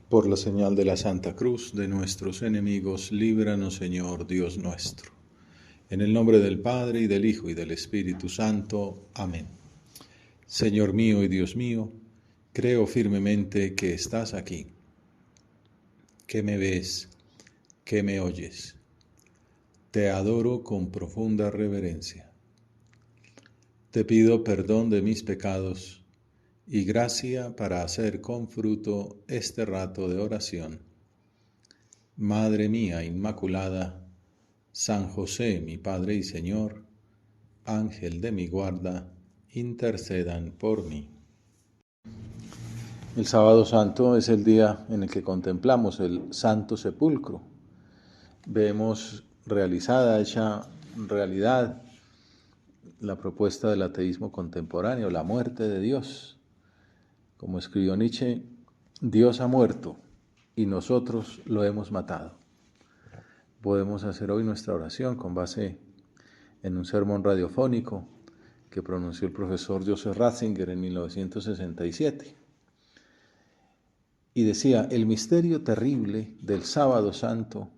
Por la señal de la Santa Cruz de nuestros enemigos, líbranos, Señor Dios nuestro. En el nombre del Padre, y del Hijo, y del Espíritu Santo. Amén. Señor mío y Dios mío, creo firmemente que estás aquí, que me ves, que me oyes. Te adoro con profunda reverencia. Te pido perdón de mis pecados y gracia para hacer con fruto este rato de oración. Madre mía Inmaculada, San José, mi Padre y Señor, Ángel de mi guarda, intercedan por mí. El Sábado Santo es el día en el que contemplamos el Santo Sepulcro. Vemos realizada, hecha realidad, la propuesta del ateísmo contemporáneo, la muerte de Dios. Como escribió Nietzsche, Dios ha muerto y nosotros lo hemos matado. Podemos hacer hoy nuestra oración con base en un sermón radiofónico que pronunció el profesor Joseph Ratzinger en 1967. Y decía: el misterio terrible del Sábado Santo,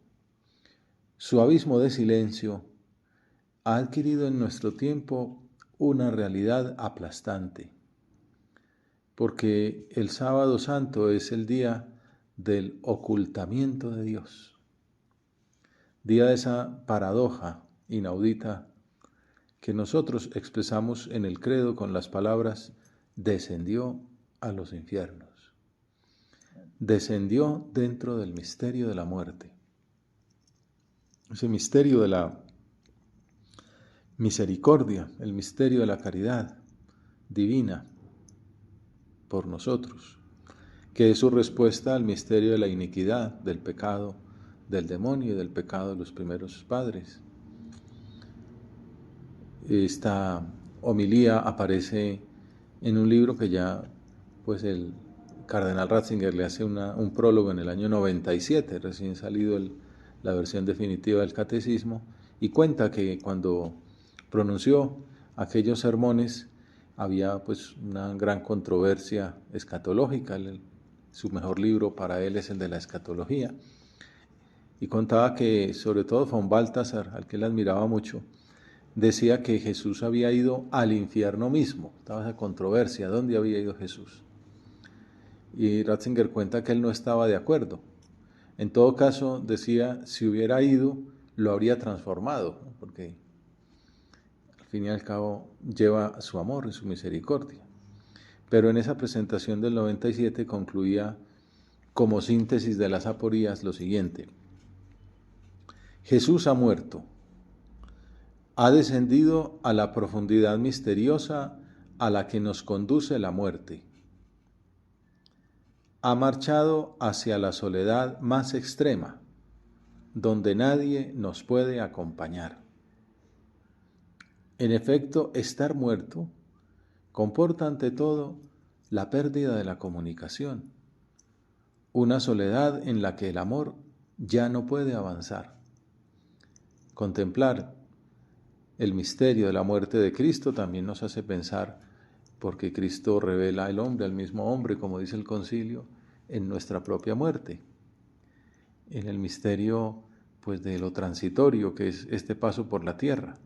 su abismo de silencio, ha adquirido en nuestro tiempo una realidad aplastante, porque el Sábado Santo es el día del ocultamiento de Dios, día de esa paradoja inaudita que nosotros expresamos en el credo con las palabras: descendió a los infiernos. Descendió dentro del misterio de la muerte. Ese misterio de la misericordia, el misterio de la caridad divina por nosotros, que es su respuesta al misterio de la iniquidad, del pecado, del demonio y del pecado de los primeros padres. Esta homilía aparece en un libro que ya pues el cardenal Ratzinger le hace un prólogo en el año 97, recién salido la versión definitiva del catecismo, y cuenta que cuando pronunció aquellos sermones había pues una gran controversia escatológica. Su mejor libro para él es el de la escatología, y contaba que sobre todo von Balthasar, al que él admiraba mucho, decía que Jesús había ido al infierno mismo. Estaba esa controversia, ¿dónde había ido Jesús? Y Ratzinger cuenta que él no estaba de acuerdo. En todo caso, decía, si hubiera ido, lo habría transformado, ¿no? Porque al fin y al cabo lleva su amor y su misericordia. Pero en esa presentación del 97 concluía como síntesis de las aporías lo siguiente: Jesús ha muerto, ha descendido a la profundidad misteriosa a la que nos conduce la muerte. Ha marchado hacia la soledad más extrema, donde nadie nos puede acompañar. En efecto, estar muerto comporta ante todo la pérdida de la comunicación, una soledad en la que el amor ya no puede avanzar. Contemplar el misterio de la muerte de Cristo también nos hace pensar, porque Cristo revela al hombre, al mismo hombre, como dice el concilio, en nuestra propia muerte, en el misterio pues de lo transitorio que es este paso por la tierra.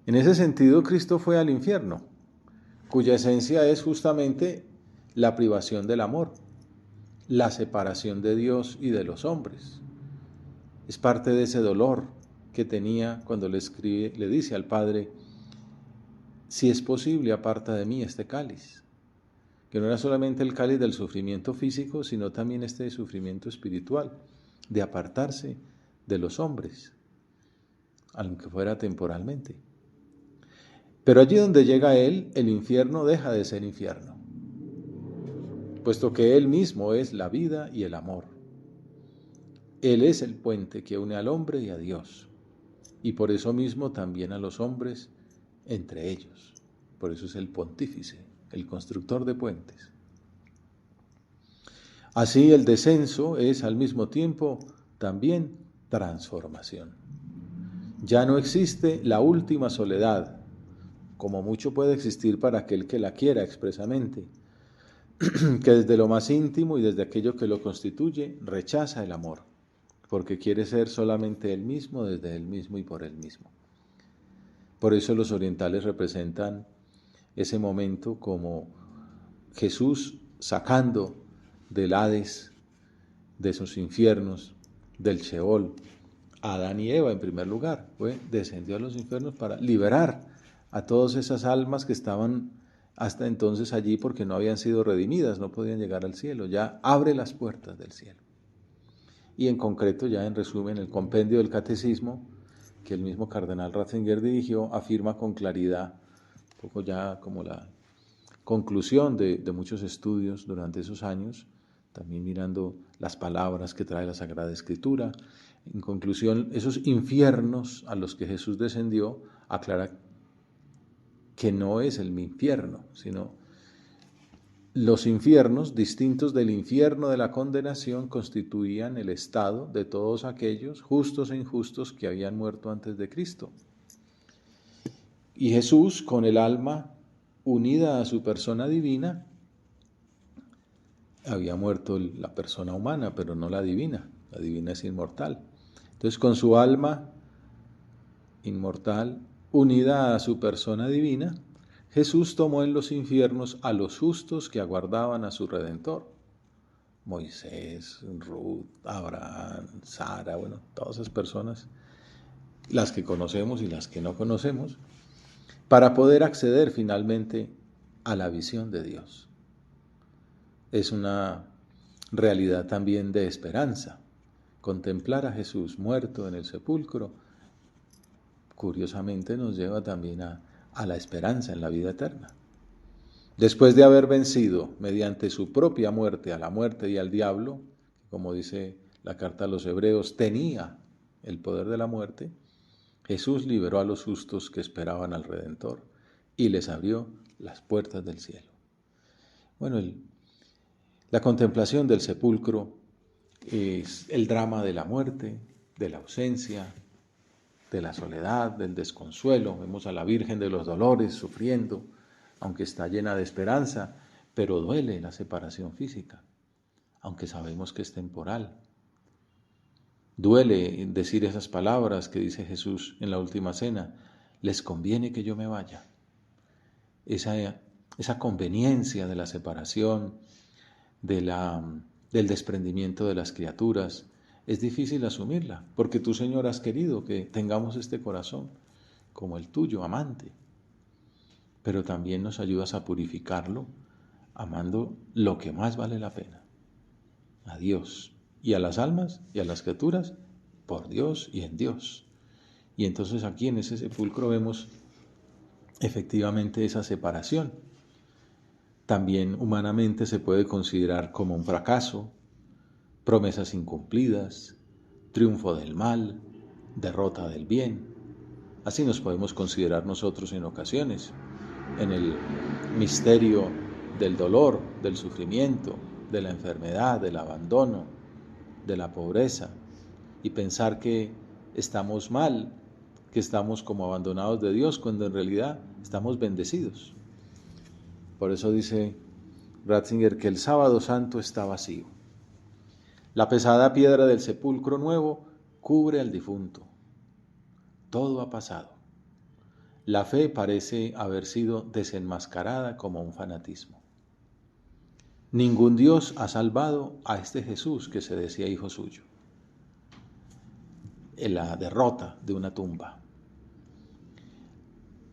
En ese sentido, Cristo fue al infierno, cuya esencia es justamente la privación del amor, la separación de Dios y de los hombres. Es parte de ese dolor que tenía cuando le dice al Padre: si es posible, aparta de mí este cáliz. Que no era solamente el cáliz del sufrimiento físico, sino también este sufrimiento espiritual, de apartarse de los hombres, aunque fuera temporalmente. Pero allí donde llega Él, el infierno deja de ser infierno, puesto que Él mismo es la vida y el amor. Él es el puente que une al hombre y a Dios, y por eso mismo también a los hombres entre ellos. Por eso es el pontífice, el constructor de puentes. Así el descenso es al mismo tiempo también transformación. Ya no existe la última soledad, como mucho puede existir para aquel que la quiera expresamente, que desde lo más íntimo y desde aquello que lo constituye rechaza el amor, porque quiere ser solamente él mismo, desde él mismo y por él mismo. Por eso los orientales representan ese momento como Jesús sacando del Hades, de sus infiernos, del Sheol, a Adán y Eva en primer lugar. Descendió a los infiernos para liberar a todas esas almas que estaban hasta entonces allí porque no habían sido redimidas, no podían llegar al cielo. Ya abre las puertas del cielo. Y en concreto, ya en resumen, el compendio del catecismo, que el mismo cardenal Ratzinger dirigió, afirma con claridad, un poco ya como la conclusión de muchos estudios durante esos años, también mirando las palabras que trae la Sagrada Escritura. En conclusión, esos infiernos a los que Jesús descendió, aclara que no es el infierno, sino los infiernos, distintos del infierno de la condenación, constituían el estado de todos aquellos, justos e injustos, que habían muerto antes de Cristo. Y Jesús, con el alma unida a su persona divina, había muerto la persona humana, pero no la divina. La divina es inmortal. Entonces, con su alma inmortal unida a su persona divina, Jesús tomó en los infiernos a los justos que aguardaban a su Redentor. Moisés, Ruth, Abraham, Sara, todas esas personas, las que conocemos y las que no conocemos, para poder acceder finalmente a la visión de Dios. Es una realidad también de esperanza. Contemplar a Jesús muerto en el sepulcro, curiosamente nos lleva también a la esperanza en la vida eterna. Después de haber vencido mediante su propia muerte a la muerte y al diablo, como dice la carta a los Hebreos, tenía el poder de la muerte, Jesús liberó a los justos que esperaban al Redentor y les abrió las puertas del cielo. La contemplación del sepulcro es el drama de la muerte, de la ausencia, de la soledad, del desconsuelo. Vemos a la Virgen de los Dolores sufriendo, aunque está llena de esperanza, pero duele la separación física, aunque sabemos que es temporal. Duele decir esas palabras que dice Jesús en la última cena: les conviene que yo me vaya. Esa conveniencia de la separación, del desprendimiento de las criaturas, es difícil asumirla, porque tú, Señor, has querido que tengamos este corazón como el tuyo, amante. Pero también nos ayudas a purificarlo, amando lo que más vale la pena, a Dios, y a las almas y a las criaturas, por Dios y en Dios. Y entonces aquí en ese sepulcro vemos efectivamente esa separación. También humanamente se puede considerar como un fracaso, promesas incumplidas, triunfo del mal, derrota del bien. Así nos podemos considerar nosotros en ocasiones, en el misterio del dolor, del sufrimiento, de la enfermedad, del abandono, de la pobreza, y pensar que estamos mal, que estamos como abandonados de Dios, cuando en realidad estamos bendecidos. Por eso dice Ratzinger que el sábado santo está vacío. La pesada piedra del sepulcro nuevo cubre al difunto. Todo ha pasado. La fe parece haber sido desenmascarada como un fanatismo. Ningún Dios ha salvado a este Jesús que se decía hijo suyo. En la derrota de una tumba.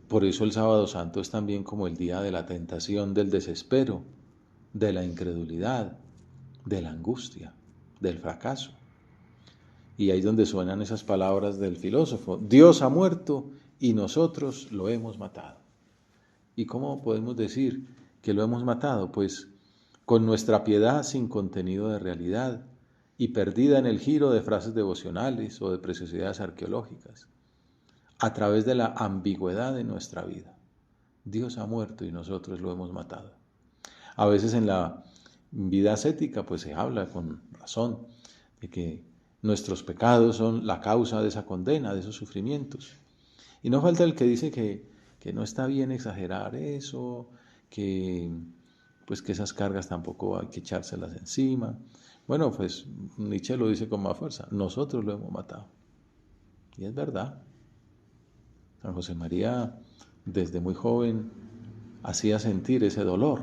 Por eso el sábado santo es también como el día de la tentación, del desespero, de la incredulidad, de la angustia, del fracaso. Y ahí es donde suenan esas palabras del filósofo: Dios ha muerto y nosotros lo hemos matado. ¿Y cómo podemos decir que lo hemos matado? Pues con nuestra piedad sin contenido de realidad y perdida en el giro de frases devocionales o de preciosidades arqueológicas, a través de la ambigüedad de nuestra vida. Dios ha muerto y nosotros lo hemos matado. A veces en la vida ascética pues se habla con razón de que nuestros pecados son la causa de esa condena, de esos sufrimientos. Y no falta el que dice que no está bien exagerar eso, que pues que esas cargas tampoco hay que echárselas encima. Bueno, pues Nietzsche lo dice con más fuerza, nosotros lo hemos matado. Y es verdad. San José María, desde muy joven, hacía sentir ese dolor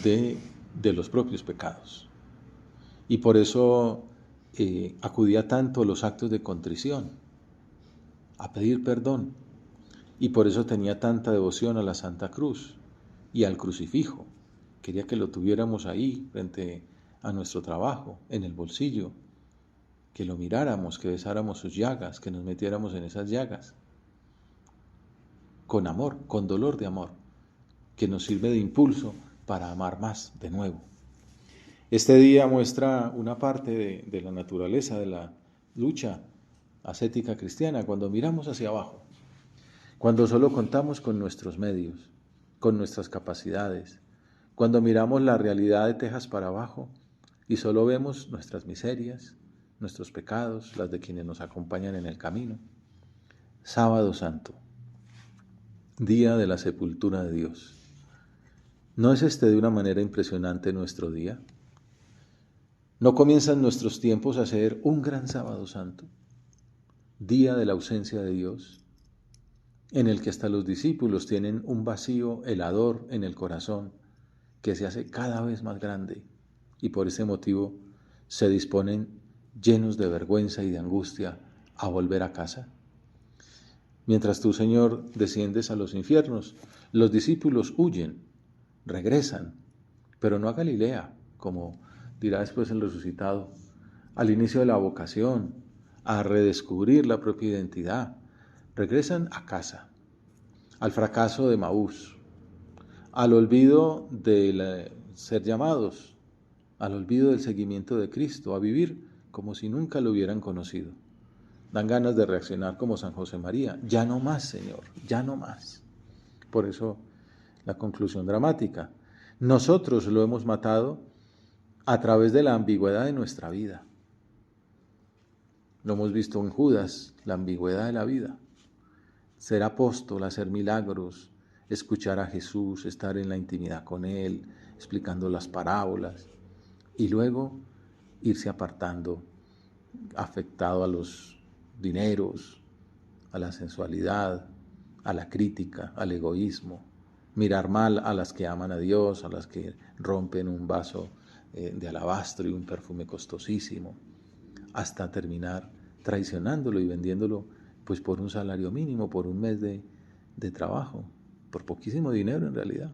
de los propios pecados. Y por eso acudía tanto a los actos de contrición, a pedir perdón. Y por eso tenía tanta devoción a la Santa Cruz y al crucifijo. Quería que lo tuviéramos ahí, frente a nuestro trabajo, en el bolsillo, que lo miráramos, que besáramos sus llagas, que nos metiéramos en esas llagas, con amor, con dolor de amor, que nos sirve de impulso para amar más de nuevo. Este día muestra una parte de la naturaleza de la lucha ascética cristiana, cuando miramos hacia abajo, cuando solo contamos con nuestros medios, con nuestras capacidades, cuando miramos la realidad de tejas para abajo y solo vemos nuestras miserias, nuestros pecados, las de quienes nos acompañan en el camino. Sábado Santo, día de la sepultura de Dios. ¿No es este de una manera impresionante nuestro día? ¿No comienzan nuestros tiempos a ser un gran sábado santo? Día de la ausencia de Dios, en el que hasta los discípulos tienen un vacío helador en el corazón que se hace cada vez más grande y por ese motivo se disponen llenos de vergüenza y de angustia a volver a casa. Mientras tú, Señor, desciendes a los infiernos, los discípulos huyen, regresan, pero no a Galilea, como dirá después el resucitado, al inicio de la vocación, a redescubrir la propia identidad. Regresan a casa, al fracaso de Maús, al olvido de ser llamados, al olvido del seguimiento de Cristo, a vivir como si nunca lo hubieran conocido. Dan ganas de reaccionar como San José María. Ya no más, Señor, ya no más. Por eso la conclusión dramática. Nosotros lo hemos matado a través de la ambigüedad de nuestra vida. Lo hemos visto en Judas, la ambigüedad de la vida. Ser apóstol, hacer milagros, escuchar a Jesús, estar en la intimidad con Él, explicando las parábolas, y luego irse apartando, afectado a los dineros, a la sensualidad, a la crítica, al egoísmo, mirar mal a las que aman a Dios, a las que rompen un vaso de alabastro y un perfume costosísimo, hasta terminar traicionándolo y vendiéndolo pues por un salario mínimo, por un mes de trabajo, por poquísimo dinero en realidad.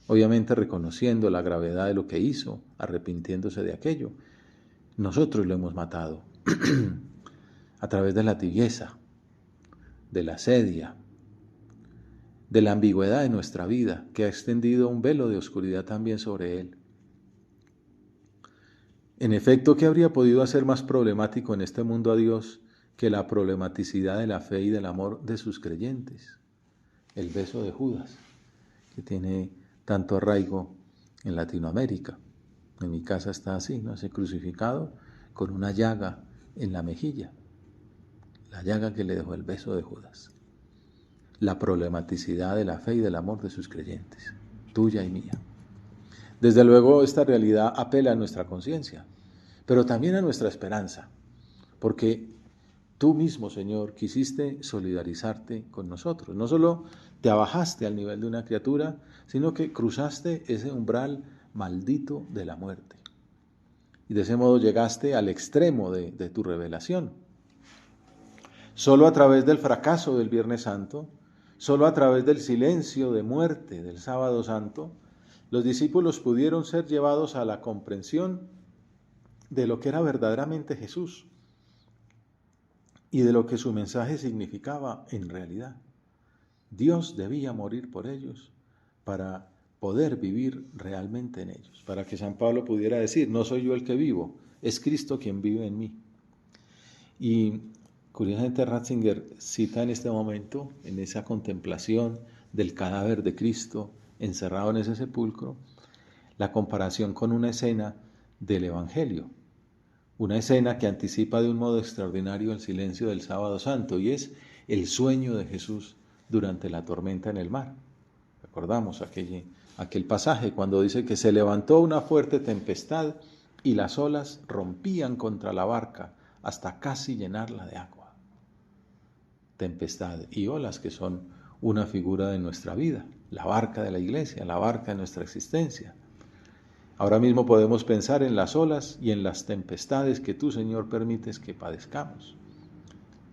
Obviamente reconociendo la gravedad de lo que hizo, arrepintiéndose de aquello. Nosotros lo hemos matado a través de la tibieza, de la asedia, de la ambigüedad de nuestra vida, que ha extendido un velo de oscuridad también sobre él. En efecto, ¿qué habría podido hacer más problemático en este mundo a Dios que la problematicidad de la fe y del amor de sus creyentes? El beso de Judas, que tiene tanto arraigo en Latinoamérica. En mi casa está así, ¿no? Ese crucificado con una llaga en la mejilla, la llaga que le dejó el beso de Judas. La problematicidad de la fe y del amor de sus creyentes, tuya y mía. Desde luego, esta realidad apela a nuestra conciencia, pero también a nuestra esperanza, porque tú mismo, Señor, quisiste solidarizarte con nosotros. No solo te abajaste al nivel de una criatura, sino que cruzaste ese umbral maldito de la muerte. Y de ese modo llegaste al extremo de tu revelación. Solo a través del fracaso del Viernes Santo, solo a través del silencio de muerte del Sábado Santo, los discípulos pudieron ser llevados a la comprensión de lo que era verdaderamente Jesús y de lo que su mensaje significaba en realidad. Dios debía morir por ellos para poder vivir realmente en ellos, para que San Pablo pudiera decir, no soy yo el que vivo, es Cristo quien vive en mí. Y curiosamente Ratzinger cita en este momento, en esa contemplación del cadáver de Cristo encerrado en ese sepulcro, la comparación con una escena del Evangelio, una escena que anticipa de un modo extraordinario el silencio del Sábado Santo, y es el sueño de Jesús durante la tormenta en el mar. Recordamos aquel pasaje cuando dice que se levantó una fuerte tempestad y las olas rompían contra la barca hasta casi llenarla de agua. Tempestad y olas que son una figura de nuestra vida, la barca de la iglesia, la barca de nuestra existencia. Ahora mismo podemos pensar en las olas y en las tempestades que tú, Señor, permites que padezcamos.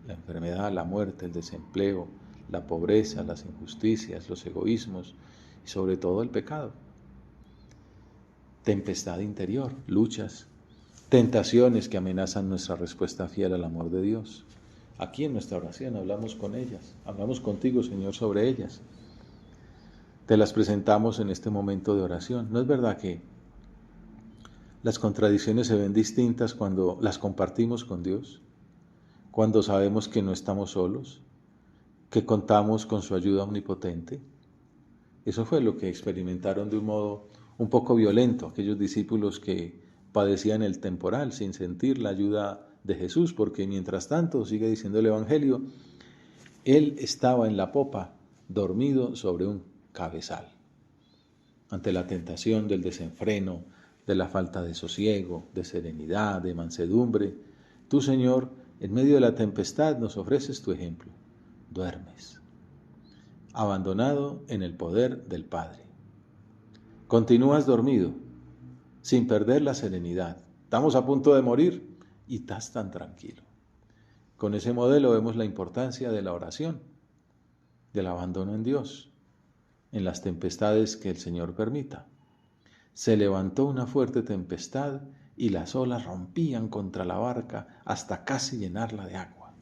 La enfermedad, la muerte, el desempleo, la pobreza, las injusticias, los egoísmos y sobre todo el pecado. Tempestad interior, luchas, tentaciones que amenazan nuestra respuesta fiel al amor de Dios. Aquí en nuestra oración hablamos con ellas, hablamos contigo, Señor, sobre ellas. Te las presentamos en este momento de oración. ¿No es verdad que las contradicciones se ven distintas cuando las compartimos con Dios? Cuando sabemos que no estamos solos, que contamos con su ayuda omnipotente. Eso fue lo que experimentaron de un modo un poco violento aquellos discípulos que padecían el temporal sin sentir la ayuda de Jesús, porque mientras tanto, sigue diciendo el Evangelio, Él estaba en la popa, dormido sobre un cabezal. Ante la tentación del desenfreno, de la falta de sosiego, de serenidad, de mansedumbre, tú, Señor, en medio de la tempestad nos ofreces tu ejemplo. Duermes, abandonado en el poder del Padre. Continúas dormido, sin perder la serenidad. Estamos a punto de morir y estás tan tranquilo. Con ese modelo vemos la importancia de la oración, del abandono en Dios, en las tempestades que el Señor permita. Se levantó una fuerte tempestad y las olas rompían contra la barca hasta casi llenarla de agua.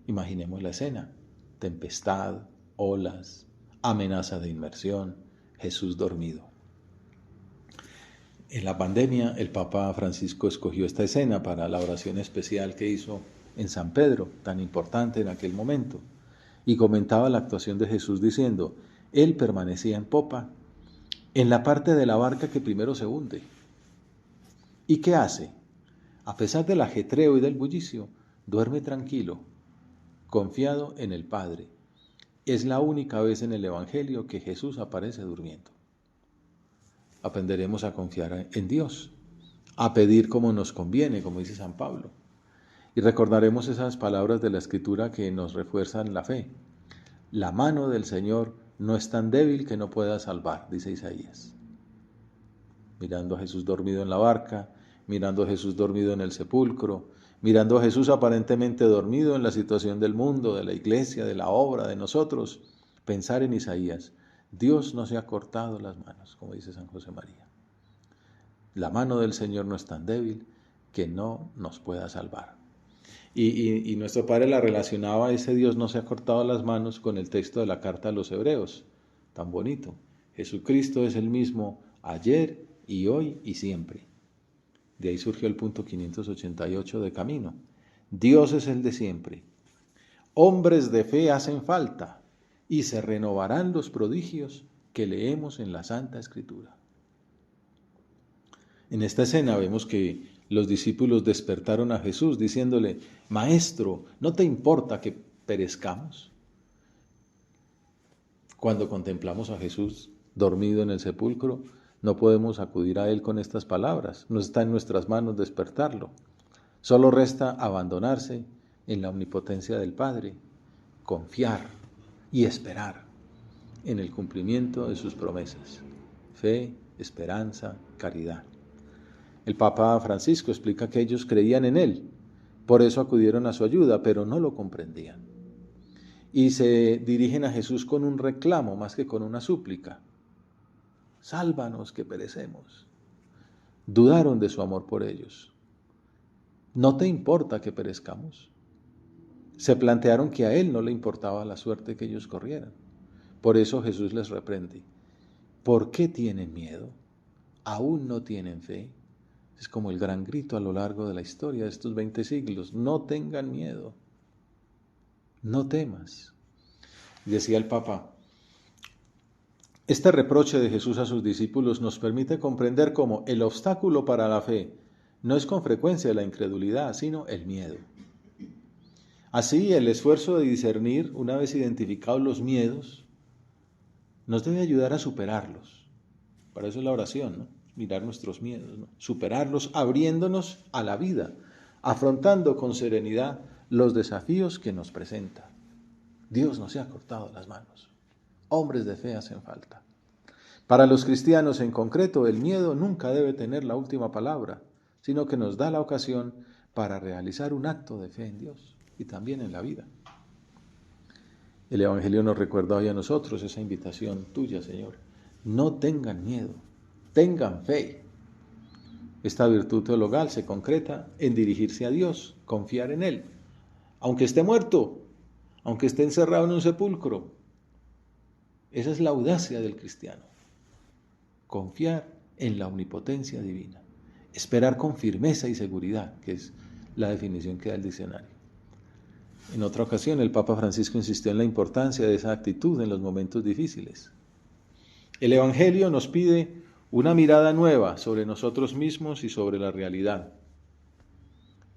Imaginemos la escena: tempestad, olas, amenaza de inmersión, Jesús dormido. En la pandemia, el Papa Francisco escogió esta escena para la oración especial que hizo en San Pedro, tan importante en aquel momento, y comentaba la actuación de Jesús diciendo: Él permanecía en popa, en la parte de la barca que primero se hunde. ¿Y qué hace? A pesar del ajetreo y del bullicio, duerme tranquilo, confiado en el Padre. Es la única vez en el Evangelio que Jesús aparece durmiendo. Aprenderemos a confiar en Dios, a pedir como nos conviene, como dice San Pablo. Y recordaremos esas palabras de la Escritura que nos refuerzan la fe. La mano del Señor no es tan débil que no pueda salvar, dice Isaías. Mirando a Jesús dormido en la barca, mirando a Jesús dormido en el sepulcro, mirando a Jesús aparentemente dormido en la situación del mundo, de la iglesia, de la obra, de nosotros, pensar en Isaías: Dios no se ha cortado las manos, como dice San José María. La mano del Señor no es tan débil que no nos pueda salvar. Y nuestro Padre la relacionaba, ese Dios no se ha cortado las manos, con el texto de la carta a los Hebreos, tan bonito. Jesucristo es el mismo ayer y hoy y siempre. De ahí surgió el punto 588 de Camino. Dios es el de siempre. Hombres de fe hacen falta y se renovarán los prodigios que leemos en la Santa Escritura. En esta escena vemos que los discípulos despertaron a Jesús diciéndole: Maestro, ¿no te importa que perezcamos? Cuando contemplamos a Jesús dormido en el sepulcro, no podemos acudir a Él con estas palabras. No está en nuestras manos despertarlo. Solo resta abandonarse en la omnipotencia del Padre, confiar y esperar en el cumplimiento de sus promesas. Fe, esperanza, caridad. El Papa Francisco explica que ellos creían en Él, por eso acudieron a su ayuda, pero no lo comprendían. Y se dirigen a Jesús con un reclamo más que con una súplica: sálvanos que perecemos. Dudaron de su amor por ellos. ¿No te importa que perezcamos? Se plantearon que a Él no le importaba la suerte que ellos corrieran. Por eso Jesús les reprende: ¿por qué tienen miedo? ¿Aún no tienen fe? Es como el gran grito a lo largo de la historia de estos 20 siglos. No tengan miedo. No temas. Decía el Papa: este reproche de Jesús a sus discípulos nos permite comprender cómo el obstáculo para la fe no es con frecuencia la incredulidad, sino el miedo. Así, el esfuerzo de discernir, una vez identificados los miedos, nos debe ayudar a superarlos. Para eso es la oración, ¿no? Mirar nuestros miedos, ¿no? Superarlos abriéndonos a la vida, afrontando con serenidad los desafíos que nos presenta. Dios no se ha cortado las manos. Hombres de fe hacen falta. Para los cristianos en concreto, el miedo nunca debe tener la última palabra, sino que nos da la ocasión para realizar un acto de fe en Dios y también en la vida. El Evangelio nos recuerda hoy a nosotros esa invitación tuya, Señor. No tengan miedo, tengan fe. Esta virtud teologal se concreta en dirigirse a Dios, confiar en Él. Aunque esté muerto, aunque esté encerrado en un sepulcro. Esa es la audacia del cristiano. Confiar en la omnipotencia divina. Esperar con firmeza y seguridad, que es la definición que da el diccionario. En otra ocasión, el Papa Francisco insistió en la importancia de esa actitud en los momentos difíciles. El Evangelio nos pide una mirada nueva sobre nosotros mismos y sobre la realidad.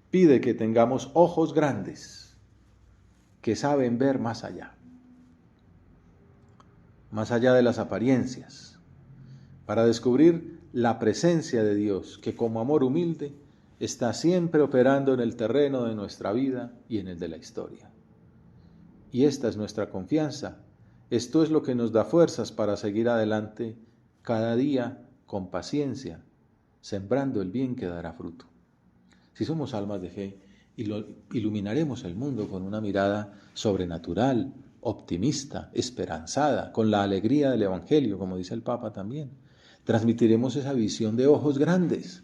Pide que tengamos ojos grandes, que saben ver más allá de las apariencias, para descubrir la presencia de Dios, que como amor humilde está siempre operando en el terreno de nuestra vida y en el de la historia. Y esta es nuestra confianza. Esto es lo que nos da fuerzas para seguir adelante cada día con paciencia, sembrando el bien que dará fruto. Si somos almas de fe, iluminaremos el mundo con una mirada sobrenatural, optimista, esperanzada, con la alegría del Evangelio, como dice el Papa también. Transmitiremos esa visión de ojos grandes,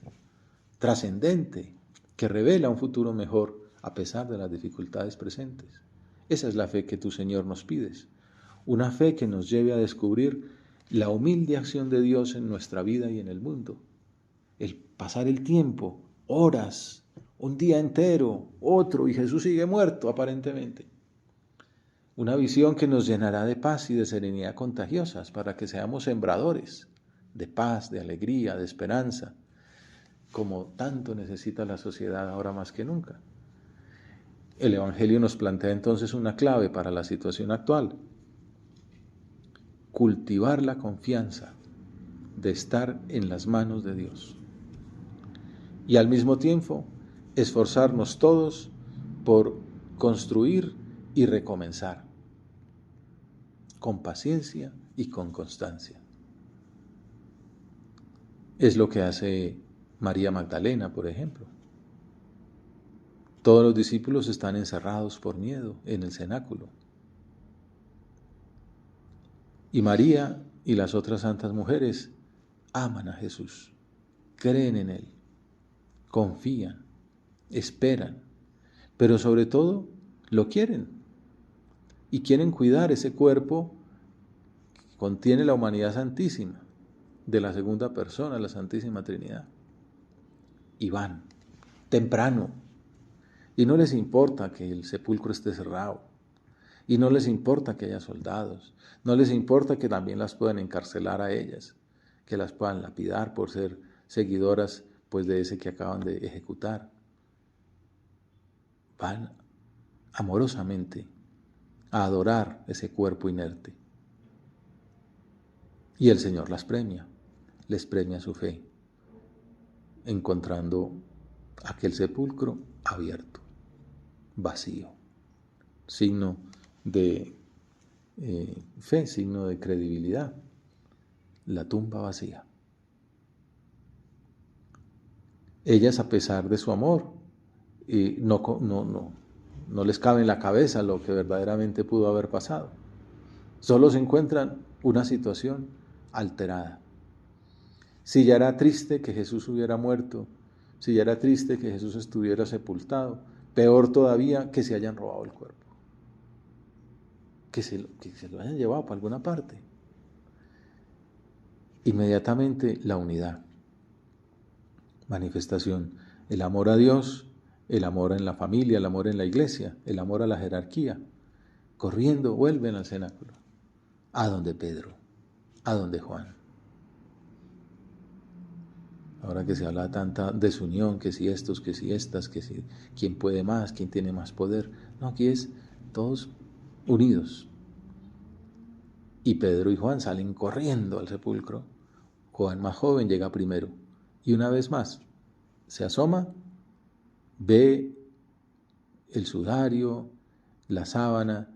trascendente, que revela un futuro mejor a pesar de las dificultades presentes. Esa es la fe que tú, Señor, nos pides. Una fe que nos lleve a descubrir la humilde acción de Dios en nuestra vida y en el mundo. El pasar el tiempo, horas, un día entero, otro, y Jesús sigue muerto aparentemente. Una visión que nos llenará de paz y de serenidad contagiosas para que seamos sembradores de paz, de alegría, de esperanza, como tanto necesita la sociedad ahora más que nunca. El Evangelio nos plantea entonces una clave para la situación actual. Cultivar la confianza de estar en las manos de Dios. Y al mismo tiempo, esforzarnos todos por construir y recomenzar, con paciencia y con constancia. Es lo que hace María Magdalena, por ejemplo. Todos los discípulos están encerrados por miedo en el cenáculo. Y María y las otras santas mujeres aman a Jesús, creen en Él, confían, esperan, pero sobre todo lo quieren. Y quieren cuidar ese cuerpo que contiene la humanidad santísima, de la segunda persona, la Santísima Trinidad. Y van, temprano. Y no les importa que el sepulcro esté cerrado. Y no les importa que haya soldados. No les importa que también las puedan encarcelar a ellas, que las puedan lapidar por ser seguidoras pues, de ese que acaban de ejecutar. Van amorosamente a adorar ese cuerpo inerte. Y el Señor las premia, les premia su fe, encontrando aquel sepulcro abierto, vacío, signo de fe, signo de credibilidad, la tumba vacía. Ellas, a pesar de su amor, no les cabe en la cabeza lo que verdaderamente pudo haber pasado. Solo se encuentran una situación alterada. Si ya era triste que Jesús hubiera muerto, si ya era triste que Jesús estuviera sepultado, peor todavía que se hayan robado el cuerpo, que se lo hayan llevado para alguna parte. Inmediatamente la unidad, manifestación, el amor a Dios, el amor en la familia, el amor en la iglesia, el amor a la jerarquía, corriendo vuelven al cenáculo, a donde Pedro, a donde Juan. Ahora que se habla tanta desunión, que si estos, que si estas, que si quién puede más, quién tiene más poder. No, aquí es todos unidos. Y Pedro y Juan salen corriendo al sepulcro. Juan, más joven, llega primero. Y una vez más, se asoma, ve el sudario, la sábana,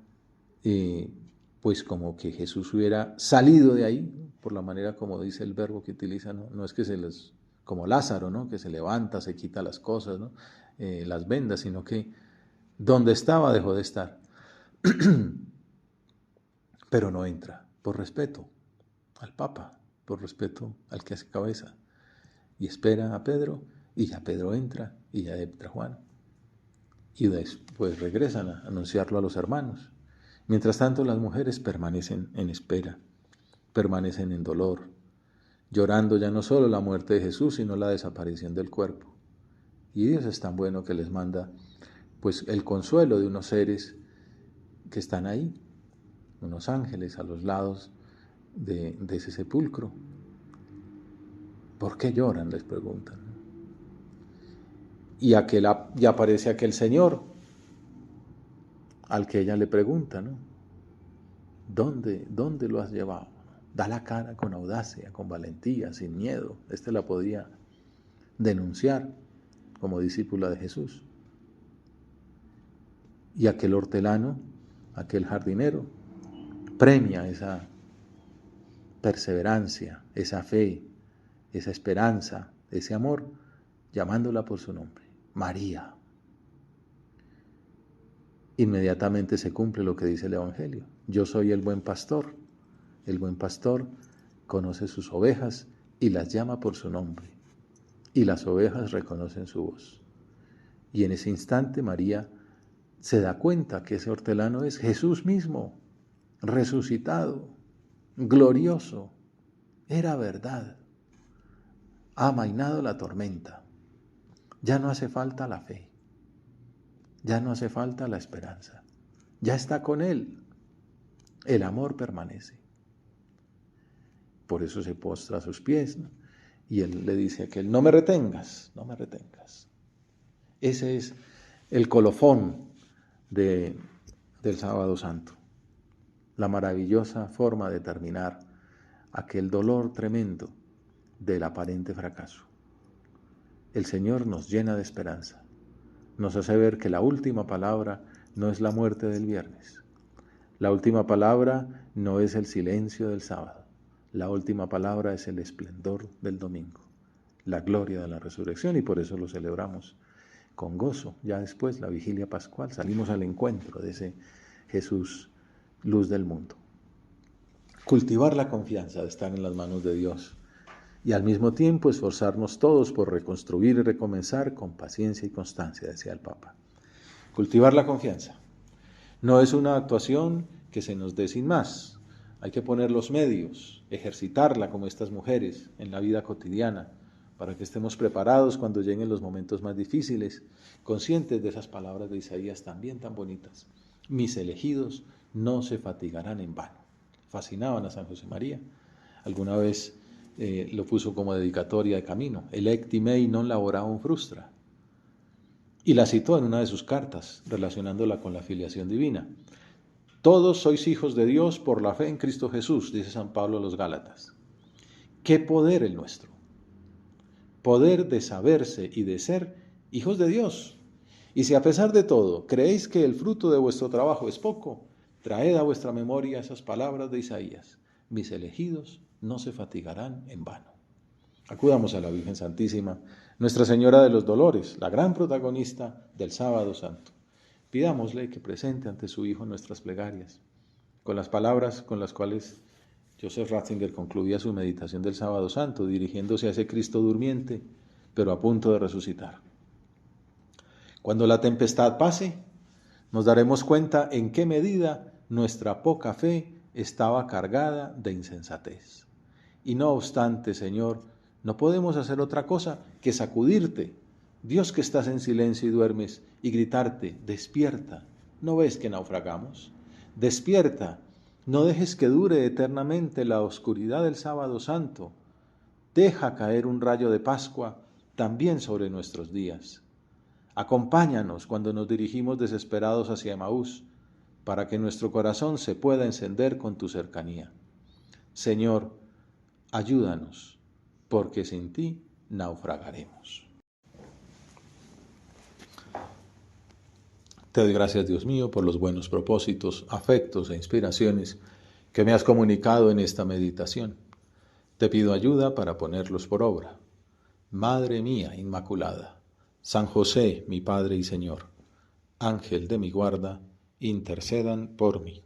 pues como que Jesús hubiera salido de ahí, por la manera como dice el verbo que utiliza, no es que se les, como Lázaro, ¿no? Que se levanta, se quita las cosas, ¿no? Las vendas, sino que donde estaba dejó de estar. Pero no entra, por respeto al Papa, por respeto al que hace cabeza. Y espera a Pedro, y ya Pedro entra, y ya entra Juan. Y después regresan a anunciarlo a los hermanos. Mientras tanto, las mujeres permanecen en espera, permanecen en dolor, llorando ya no solo la muerte de Jesús, sino la desaparición del cuerpo. Y Dios es tan bueno que les manda pues el consuelo de unos seres que están ahí, unos ángeles a los lados de ese sepulcro. ¿Por qué lloran?, les preguntan. Y aparece aquel señor al que ella le pregunta, ¿no? ¿Dónde lo has llevado? Da la cara con audacia, con valentía, sin miedo. La podía denunciar como discípula de Jesús. Y aquel hortelano, aquel jardinero, premia esa perseverancia, esa fe, esa esperanza, ese amor, llamándola por su nombre, María. Inmediatamente se cumple lo que dice el Evangelio. Yo soy el buen pastor. El buen pastor conoce sus ovejas y las llama por su nombre. Y las ovejas reconocen su voz. Y en ese instante María se da cuenta que ese hortelano es Jesús mismo, resucitado, glorioso. Era verdad. Ha amainado la tormenta. Ya no hace falta la fe. Ya no hace falta la esperanza. Ya está con Él. El amor permanece. Por eso se postra a sus pies, ¿no? Y Él le dice a aquel, no me retengas, no me retengas. Ese es el colofón del Sábado Santo. La maravillosa forma de terminar aquel dolor tremendo del aparente fracaso. El Señor nos llena de esperanza. Nos hace ver que la última palabra no es la muerte del viernes. La última palabra no es el silencio del sábado. La última palabra es el esplendor del domingo, la gloria de la resurrección, y por eso lo celebramos con gozo. Ya después, la vigilia pascual, salimos al encuentro de ese Jesús, luz del mundo. Cultivar la confianza de estar en las manos de Dios y al mismo tiempo esforzarnos todos por reconstruir y recomenzar con paciencia y constancia, decía el Papa. Cultivar la confianza no es una actuación que se nos dé sin más. Hay que poner los medios, ejercitarla como estas mujeres en la vida cotidiana, para que estemos preparados cuando lleguen los momentos más difíciles, conscientes de esas palabras de Isaías también tan bonitas. Mis elegidos no se fatigarán en vano. Fascinaban a San José María. Alguna vez lo puso como dedicatoria de camino. Electi mei non laboravam frustra. Y la citó en una de sus cartas, relacionándola con la filiación divina. Todos sois hijos de Dios por la fe en Cristo Jesús, dice San Pablo a los Gálatas. ¿Qué poder el nuestro? Poder de saberse y de ser hijos de Dios. Y si a pesar de todo creéis que el fruto de vuestro trabajo es poco, traed a vuestra memoria esas palabras de Isaías. Mis elegidos no se fatigarán en vano. Acudamos a la Virgen Santísima, Nuestra Señora de los Dolores, la gran protagonista del Sábado Santo. Pidámosle que presente ante su Hijo nuestras plegarias, con las palabras con las cuales Joseph Ratzinger concluía su meditación del Sábado Santo, dirigiéndose a ese Cristo durmiente, pero a punto de resucitar. Cuando la tempestad pase, nos daremos cuenta en qué medida nuestra poca fe estaba cargada de insensatez. Y no obstante, Señor, no podemos hacer otra cosa que sacudirte, Dios que estás en silencio y duermes, y gritarte, despierta, ¿no ves que naufragamos? Despierta, no dejes que dure eternamente la oscuridad del Sábado Santo. Deja caer un rayo de Pascua también sobre nuestros días. Acompáñanos cuando nos dirigimos desesperados hacia Emaús, para que nuestro corazón se pueda encender con tu cercanía. Señor, ayúdanos, porque sin ti naufragaremos. Te doy gracias, Dios mío, por los buenos propósitos, afectos e inspiraciones que me has comunicado en esta meditación. Te pido ayuda para ponerlos por obra. Madre mía Inmaculada, San José, mi Padre y Señor, Ángel de mi guarda, intercedan por mí.